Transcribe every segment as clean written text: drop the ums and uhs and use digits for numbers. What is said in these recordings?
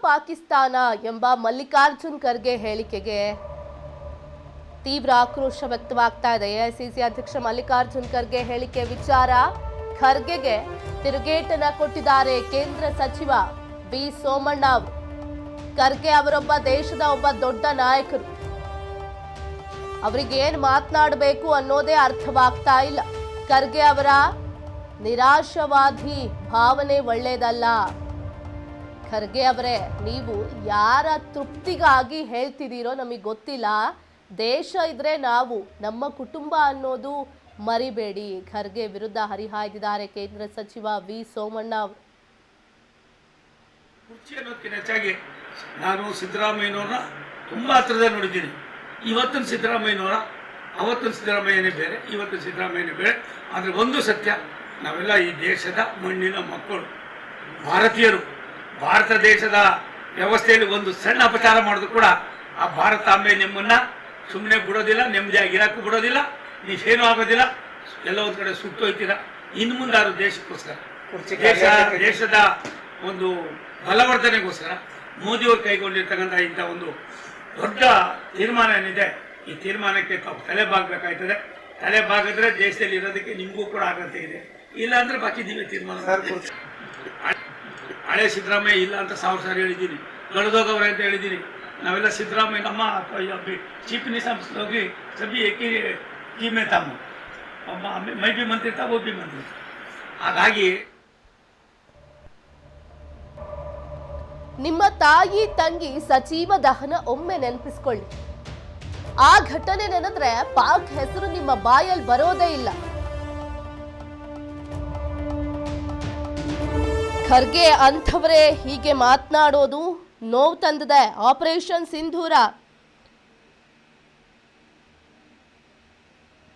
ಪಾಕಿಸ್ತಾನ ಎಂಬ ಮಲ್ಲಿಕಾರ್ಜುನ್ ಖರ್ಗೆ ಹೇಳಿಕೆಗೆ ತೀವ್ರ ಆಕ್ರೋಶ ವ್ಯಕ್ತವಾಗ್ತಾ ಇದೆ. ಎಐಸಿಸಿ ಅಧ್ಯಕ್ಷ ಮಲ್ಲಿಕಾರ್ಜುನ್ ಖರ್ಗೆ ಹೇಳಿಕೆ ವಿಚಾರ ಖರ್ಗೆಗೆ ತಿರುಗೇಟನ್ನ ಕೊಟ್ಟಿದ್ದಾರೆ ಕೇಂದ್ರ ಸಚಿವ ವಿ ಸೋಮಣ್ಣ ಅವರು. ಖರ್ಗೆ ಅವರೊಬ್ಬ ದೇಶದ ಒಬ್ಬ ದೊಡ್ಡ ನಾಯಕರು. ಅವರಿಗೆ ಏನ್ ಮಾತನಾಡಬೇಕು ಅನ್ನೋದೇ ಅರ್ಥವಾಗ್ತಾ ಇಲ್ಲ. ಖರ್ಗೆ ಅವರ ನಿರಾಶವಾದಿ ಭಾವನೆ ಒಳ್ಳೆಯದಲ್ಲ. ಖರ್ಗೆ ಅವರೇ, ನೀವು ಯಾರ ತೃಪ್ತಿಗಾಗಿ ಹೇಳ್ತಿದ್ದೀರೋ ನಮಗೆ ಗೊತ್ತಿಲ್ಲ. ದೇಶ ಇದ್ರೆ ನಾವು, ನಮ್ಮ ಕುಟುಂಬ ಅನ್ನೋದು ಮರಿಬೇಡಿ. ಖರ್ಗೆ ವಿರುದ್ಧ ಹರಿಹಾಯ್ದಿದ್ದಾರೆ ಕೇಂದ್ರ ಸಚಿವ ವಿ ಸೋಮಣ್ಣ ಅವರು. ಕುರ್ಚಿ ಅನ್ನೋದಕ್ಕಿಂತ ಹೆಚ್ಚಾಗಿ ನಾನು ಸಿದ್ದರಾಮಯ್ಯನವ್ರನ್ನ ತುಂಬಾ ಹತ್ರದಲ್ಲಿ ನೋಡಿದ್ದೀನಿ. ಇವತ್ತಿನ ಸಿದ್ದರಾಮಯ್ಯನವರ ಅವತ್ತಿನ ಸಿದ್ದರಾಮಯ್ಯನೇ ಬೇರೆ, ಇವತ್ತಿನ ಸಿದ್ದರಾಮಯ್ಯನೇ ಬೇರೆ. ಆದರೆ ಒಂದು ಸತ್ಯ, ನಾವೆಲ್ಲ ಈ ದೇಶದ ಮಣ್ಣಿನ ಮಕ್ಕಳು, ಭಾರತೀಯರು. ಭಾರತ ದೇಶದ ವ್ಯವಸ್ಥೆಯಲ್ಲಿ ಒಂದು ಸಣ್ಣ ಅಪಚಾರ ಮಾಡಿದ್ರು ಕೂಡ ಆ ಭಾರತಾಂಬೆ ನಿಮ್ಮನ್ನ ಸುಮ್ಮನೆ ಬಿಡೋದಿಲ್ಲ, ನೆಮ್ಮದಿಯಾಗಿರಕ್ಕೂ ಬಿಡೋದಿಲ್ಲ, ನೀವೇನೂ ಆಗೋದಿಲ್ಲ, ಎಲ್ಲ ಒಂದು ಕಡೆ ಸುಟ್ಟೋಯ್ತೀರ. ಇನ್ನು ಮುಂದಾದ್ರು ದೇಶಕ್ಕೋಸ್ಕರ, ದೇಶದ ಒಂದು ಬಲವರ್ಧನೆಗೋಸ್ಕರ ಮೋದಿಯವರು ಕೈಗೊಂಡಿರ್ತಕ್ಕಂಥ ಇಂಥ ಒಂದು ದೊಡ್ಡ ತೀರ್ಮಾನ ಏನಿದೆ, ಈ ತೀರ್ಮಾನಕ್ಕೆ ತಾವು ತಲೆ ಬಾಗಬೇಕಾಯ್ತದೆ. ತಲೆ ಬಾಗಿದ್ರೆ ದೇಶದಲ್ಲಿ ಇರೋದಕ್ಕೆ ನಿಮಗೂ ಕೂಡ ಅರ್ಹತೆ ಇದೆ. ಇಲ್ಲ ಅಂದ್ರೆ ಬಾಕಿ ನೀವೇ ತೀರ್ಮಾನ. ಹಳೆ ಸಿದ್ದರಾಮಯ್ಯ ಇಲ್ಲ ಅಂತ ಸಾವಿರ ಸಾರಿ ಹೇಳಿದ್ದೀನಿ, ಗಡದೋಗವ್ರೆ ಅಂತ ಹೇಳಿದ್ದೀನಿ. ನಾವೆಲ್ಲ ಸಿದ್ದರಾಮಯ್ಯ ನಮ್ಮ ಚೀಫ್ ಮಿನಿಸ್ಟರ್ ಹೋಗಿ ಸಭಿ ಕೀಮೆ ತಮ್ಮ ಮೈ ಬಿ ಮಂತ್ರಿ ತಾ ಓ ಬಿ ಮಂತ್ರಿ. ಹಾಗಾಗಿ ನಿಮ್ಮ ತಾಯಿ ತಂಗಿ ಸಚಿವ ದಹನ ಒಮ್ಮೆ ನೆನಪಿಸ್ಕೊಳ್ಳಿ. ಆ ಘಟನೆ ನೆನೆದ್ರೆ ಪಾಕ್ ಹೆಸರು ನಿಮ್ಮ ಬಾಯಲ್ಲಿ ಬರೋದೇ ಇಲ್ಲ. ಖರ್ಗೆ ಅಂಥವರೇ ಹೀಗೆ ಮಾತನಾಡೋದು ನೋವು ತಂದಿದೆ. ಆಪರೇಷನ್ ಸಿಂಧೂರ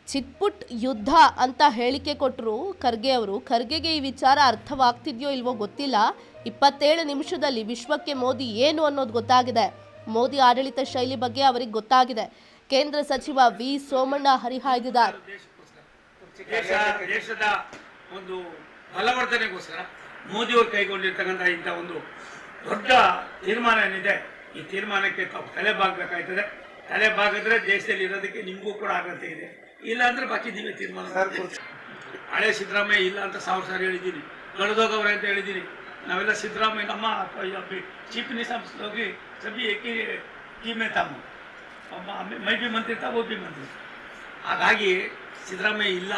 ಚಿಟ್ಪುಟ್ ಯುದ್ಧ ಅಂತ ಹೇಳಿಕೆ ಕೊಟ್ಟರು ಖರ್ಗೆ ಅವರು. ಖರ್ಗೆಗೆ ಈ ವಿಚಾರ ಅರ್ಥವಾಗ್ತಿದ್ಯೋ ಇಲ್ವೋ ಗೊತ್ತಿಲ್ಲ. 27 ನಿಮಿಷದಲ್ಲಿ ವಿಶ್ವಕ್ಕೆ ಮೋದಿ ಏನು ಅನ್ನೋದು ಗೊತ್ತಾಗಿದೆ. ಮೋದಿ ಆಡಳಿತ ಶೈಲಿ ಬಗ್ಗೆ ಅವರಿಗೆ ಗೊತ್ತಾಗಿದೆ. ಕೇಂದ್ರ ಸಚಿವ ವಿ ಸೋಮಣ್ಣ ಹರಿಹಾಯ್ದಿದ್ದಾರೆ. ದೇಶದ ಒಂದು ಬಲವರ್ಧನೆಗೋಸ್ಕರ ಮೋದಿಯವರು ಕೈಗೊಂಡಿರ್ತಕ್ಕಂಥ ಇಂಥ ಒಂದು ದೊಡ್ಡ ತೀರ್ಮಾನ ಏನಿದೆ, ಈ ತೀರ್ಮಾನಕ್ಕೆ ತಾವು ತಲೆ ಬಾಗಬೇಕಾಯ್ತದೆ. ತಲೆ ಬಾಗಿದ್ರೆ ದೇಶದಲ್ಲಿ ಇರೋದಕ್ಕೆ ನಿಮಗೂ ಕೂಡ ಅರ್ಹತೆ ಇದೆ. ಇಲ್ಲ ಅಂದ್ರೆ ಬಾಕಿ ನೀವೇ ತೀರ್ಮಾನ. ಹಳೆ ಸಿದ್ದರಾಮಯ್ಯ ಇಲ್ಲ ಅಂತ ಸಾವಿರ ಸಾರಿ ಹೇಳಿದ್ದೀನಿ, ಗಡದೋಗವ್ರೆ ಅಂತ ಹೇಳಿದ್ದೀನಿ. ನಾವೆಲ್ಲ ಸಿದ್ದರಾಮಯ್ಯ ನಮ್ಮ ಚೀಫ್ ಮಿನಿಸ್ಟರ್ ಹೋಗಿ ಸಭಿ ಕೀಮೆ ತಮ್ಮ ಮೈ ಬಿ ಮಂತ್ರಿ ತಾ ಓ ಬಿ ಮಂತ್ರಿ. ಹಾಗಾಗಿ ಸಿದ್ದರಾಮಯ್ಯ ಇಲ್ಲ